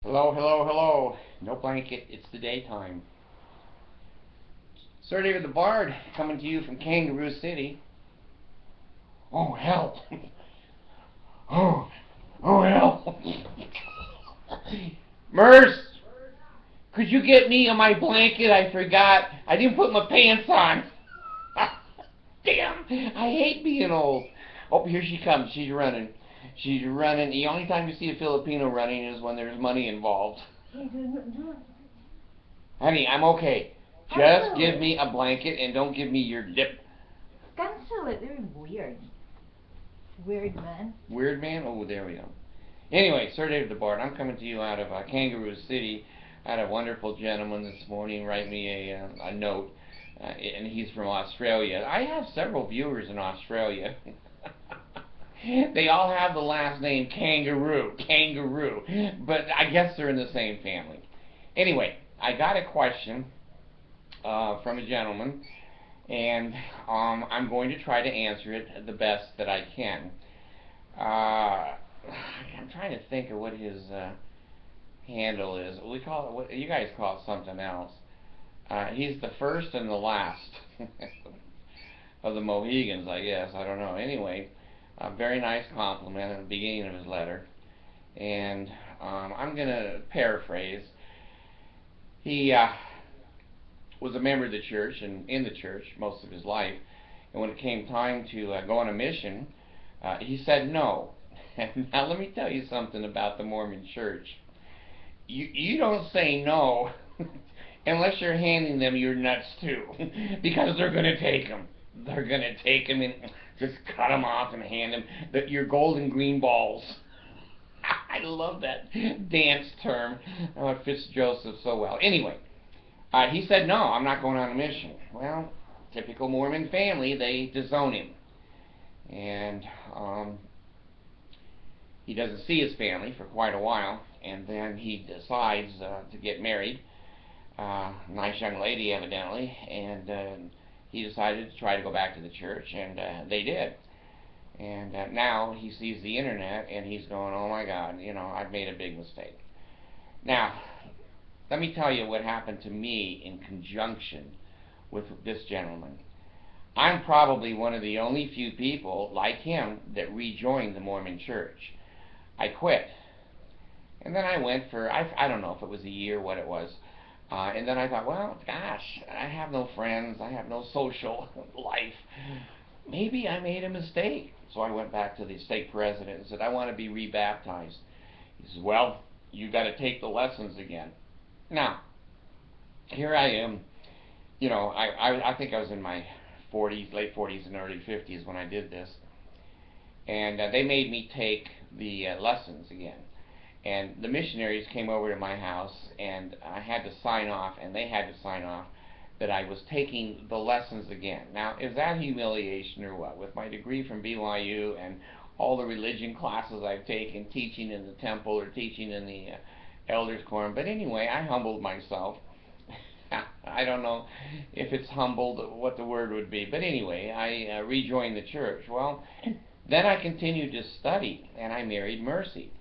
Hello, hello, hello. No blanket, it's the daytime. Sir David the Bard coming to you from Kangaroo City. Oh, hell. Oh, oh, hell. Merce, could you get me on my blanket? I forgot. I didn't put my pants on. Damn, I hate being old. Oh, here she comes. She's running. She's running. The only time you see a Filipino running is when there's money involved. Honey, I'm okay. Just give me a blanket and don't give me your dip. Cancel it. You're weird. Weird man. Weird man? Oh, there we go. Anyway, Sir David DeBart, I'm coming to you out of Kangaroo City. I had a wonderful gentleman this morning write me a note, and he's from Australia. I have several viewers in Australia. They all have the last name Kangaroo, but I guess they're in the same family. Anyway, I got a question from a gentleman, and I'm going to try to answer it the best that I can. I'm trying to think of what his handle is. We call it, what you guys call it, something else. He's the first and the last of the Mohegans, I guess. I don't know. Anyway, a very nice compliment at the beginning of his letter, and I'm going to paraphrase. He was a member of the church and in the church most of his life, and when it came time to go on a mission, he said no. Now let me tell you something about the Mormon church. You don't say no unless you're handing them your nuts too, because they're going to take them. They're going to take them and just cut them off and hand them your golden green balls. I love that dance term. Oh, it fits Joseph so well. Anyway, he said, no, I'm not going on a mission. Well, typical Mormon family, they disown him. And he doesn't see his family for quite a while, and then he decides to get married. Nice young lady, evidently, and he decided to try to go back to the church, and they did. And now he sees the internet, and he's going, oh my God, I've made a big mistake. Now, let me tell you what happened to me in conjunction with this gentleman. I'm probably one of the only few people like him that rejoined the Mormon church. I quit. And then I went for, I don't know if it was a year, what it was. And then I thought, well, gosh, I have no friends. I have no social life. Maybe I made a mistake. So I went back to the stake president and said, I want to be rebaptized. He says, well, you got to take the lessons again. Now, here I am. I think I was in my 40s, late 40s and early 50s when I did this. And they made me take the lessons again. And the missionaries came over to my house, and I had to sign off, and they had to sign off, that I was taking the lessons again. Now, is that humiliation or what? With my degree from BYU and all the religion classes I've taken, teaching in the temple or teaching in the elders' quorum. But anyway, I humbled myself. I don't know if it's humbled, what the word would be. But anyway, I rejoined the church. Well, then I continued to study, and I married Mercy.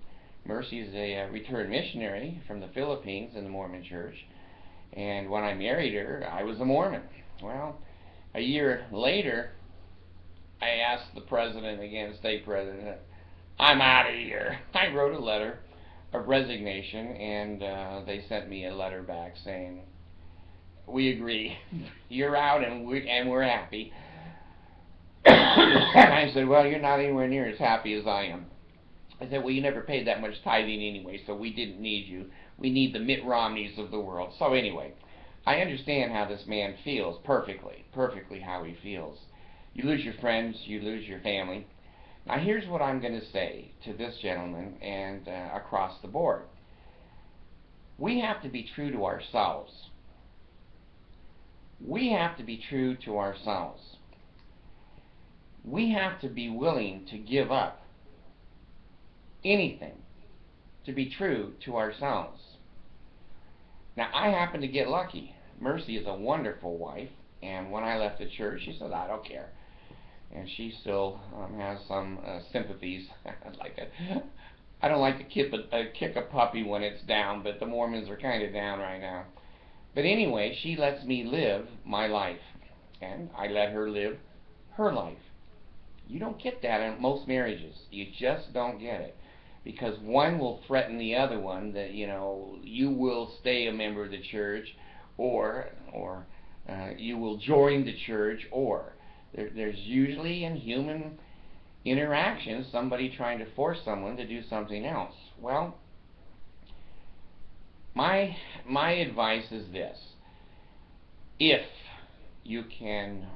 Mercy is a returned missionary from the Philippines in the Mormon church. And when I married her, I was a Mormon. Well, a year later, I asked the president again, state president, I'm out of here. I wrote a letter of resignation, and they sent me a letter back saying, we agree. You're out, and we're happy. And I said, well, you're not anywhere near as happy as I am. I said, well, you never paid that much tithing anyway, so we didn't need you. We need the Mitt Romneys of the world. So anyway, I understand how this man feels perfectly how he feels. You lose your friends, you lose your family. Now here's what I'm going to say to this gentleman and across the board. We have to be true to ourselves. We have to be true to ourselves. We have to be willing to give up anything to be true to ourselves. Now, I happen to get lucky. Mercy is a wonderful wife, and when I left the church, she said, I don't care. And she still has some sympathies like that. I don't like to kick a puppy when it's down, but the Mormons are kind of down right now. But anyway, she lets me live my life, and I let her live her life. You don't get that in most marriages. You just don't get it. Because one will threaten the other one that, you will stay a member of the church, or you will join the church, or there's usually in human interaction somebody trying to force someone to do something else. Well, my advice is this: if you can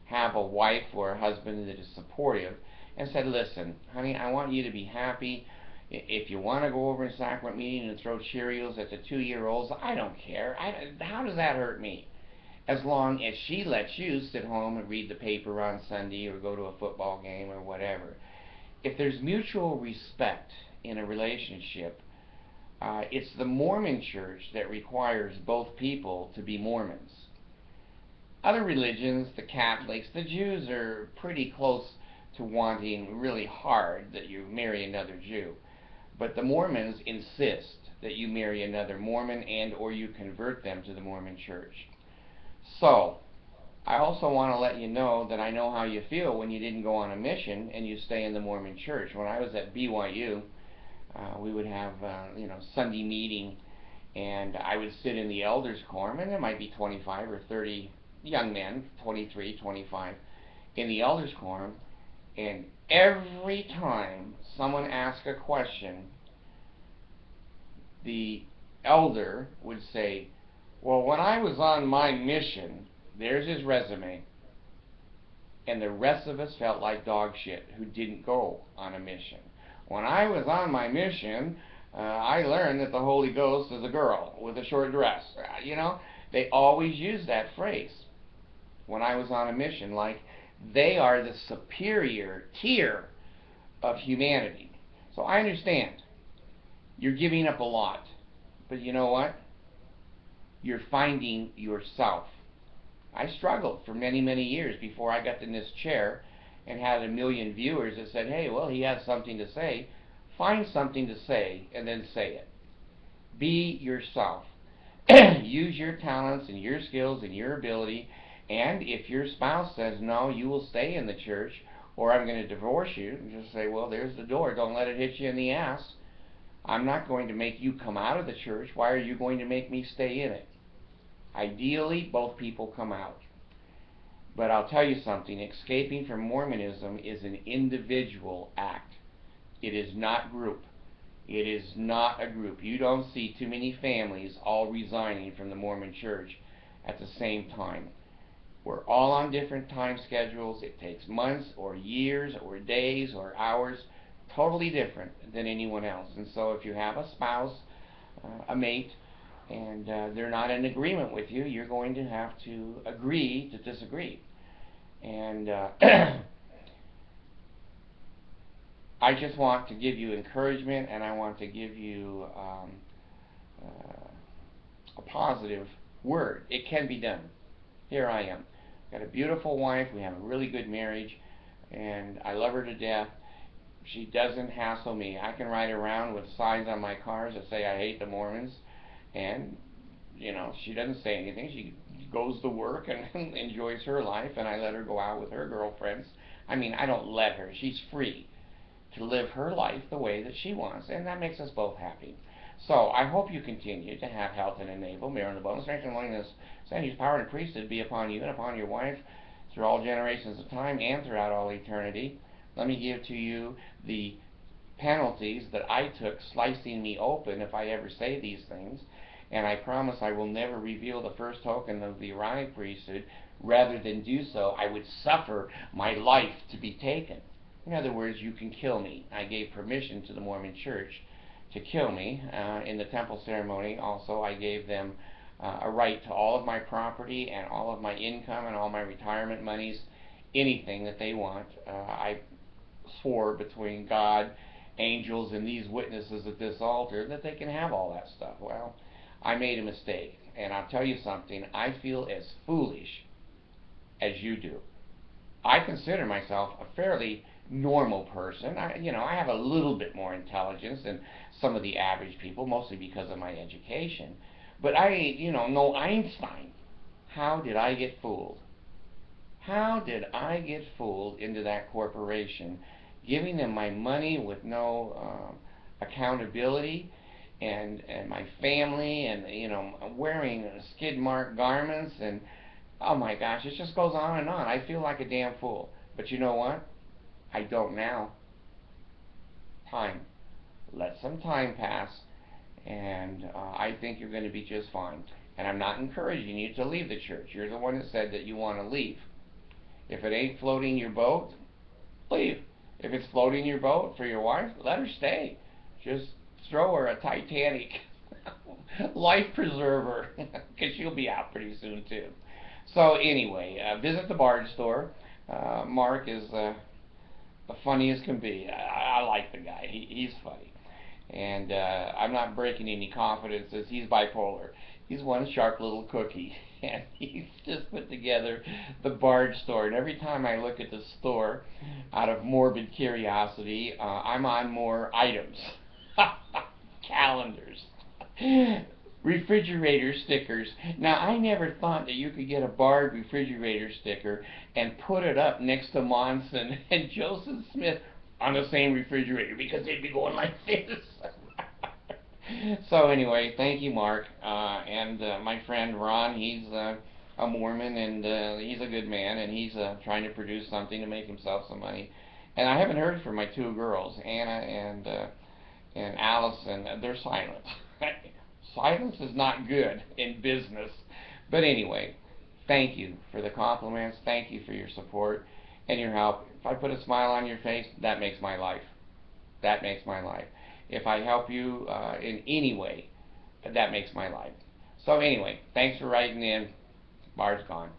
have a wife or a husband that is supportive and said, listen, honey, I want you to be happy. If you want to go over in sacrament meeting and throw Cheerios at the 2-year-olds, I don't care. How does that hurt me? As long as she lets you sit home and read the paper on Sunday or go to a football game or whatever. If there's mutual respect in a relationship, it's the Mormon church that requires both people to be Mormons. Other religions, the Catholics, the Jews are pretty close to wanting really hard that you marry another Jew. But the Mormons insist that you marry another Mormon and or you convert them to the Mormon church. So, I also want to let you know that I know how you feel when you didn't go on a mission and you stay in the Mormon church. When I was at BYU, we would have Sunday meeting, and I would sit in the elders quorum, and there might be 25 or 30 young men, 23, 25, in the elders quorum, and every time someone asked a question, the elder would say, well, when I was on my mission, there's his resume. And the rest of us felt like dog shit who didn't go on a mission. When I was on my mission, I learned that the Holy Ghost is a girl with a short dress. They always use that phrase. When I was on a mission, like they are the superior tier of humanity. So I understand. You're giving up a lot. But you know what? You're finding yourself. I struggled for many, many years before I got in this chair and had 1 million viewers that said, hey, well, he has something to say. Find something to say and then say it. Be yourself. Use your talents and your skills and your ability. And if your spouse says, no, you will stay in the church, or I'm going to divorce you, just say, well, there's the door. Don't let it hit you in the ass. I'm not going to make you come out of the church. Why are you going to make me stay in it? Ideally, both people come out. But I'll tell you something. Escaping from Mormonism is an individual act. It is not group. It is not a group. You don't see too many families all resigning from the Mormon church at the same time. We're all on different time schedules. It takes months or years or days or hours, totally different than anyone else. And so if you have a spouse, a mate, and they're not in agreement with you, you're going to have to agree to disagree. And I just want to give you encouragement, and I want to give you a positive word. It can be done. Here I am. Got a beautiful wife. We have a really good marriage, and I love her to death. She doesn't hassle me. I can ride around with signs on my cars that say I hate the Mormons, and she doesn't say anything. She goes to work and enjoys her life, and I let her go out with her girlfriends. I mean, I don't let her. She's free to live her life the way that she wants, and that makes us both happy. So I hope you continue to have health and enable, merit and abundance, strength and willingness, Sandy's power and priesthood be upon you and upon your wife through all generations of time and throughout all eternity. Let me give to you the penalties that I took slicing me open if I ever say these things, and I promise I will never reveal the first token of the Aaronic priesthood. Rather than do so, I would suffer my life to be taken. In other words, you can kill me. I gave permission to the Mormon church to kill me. In the temple ceremony also, I gave them a right to all of my property and all of my income and all my retirement monies, anything that they want. I swore between God, angels, and these witnesses at this altar that they can have all that stuff. Well, I made a mistake, and I'll tell you something. I feel as foolish as you do. I consider myself a fairly normal person. I have a little bit more intelligence than some of the average people, mostly because of my education. But I, no Einstein. How did I get fooled? How did I get fooled into that corporation, giving them my money with no accountability, and my family, and wearing skid mark garments, and oh my gosh, it just goes on and on. I feel like a damn fool. But you know what? I don't now. Time. Let some time pass, and I think you're going to be just fine. And I'm not encouraging you to leave the church. You're the one that said that you want to leave. If it ain't floating your boat, leave. If it's floating your boat for your wife, let her stay. Just throw her a Titanic life preserver, because she'll be out pretty soon too. So anyway, visit the Bard store. Mark is funny as can be. I like the guy. He's funny. And I'm not breaking any confidences. He's bipolar. He's one sharp little cookie. And he's just put together the Bard store. And every time I look at the store, out of morbid curiosity, I'm on more items. Calendars. Refrigerator stickers. Now, I never thought that you could get a Bard refrigerator sticker and put it up next to Monson and Joseph Smith on the same refrigerator, because they'd be going like this. So anyway, thank you, Mark. And my friend Ron, he's a Mormon, and he's a good man, and he's trying to produce something to make himself some money. And I haven't heard from my two girls, Anna and Allison. They're silent. Silence is not good in business. But anyway, thank you for the compliments. Thank you for your support and your help. If I put a smile on your face, that makes my life. That makes my life. If I help you in any way, that makes my life. So anyway, thanks for writing in. Bard's gone.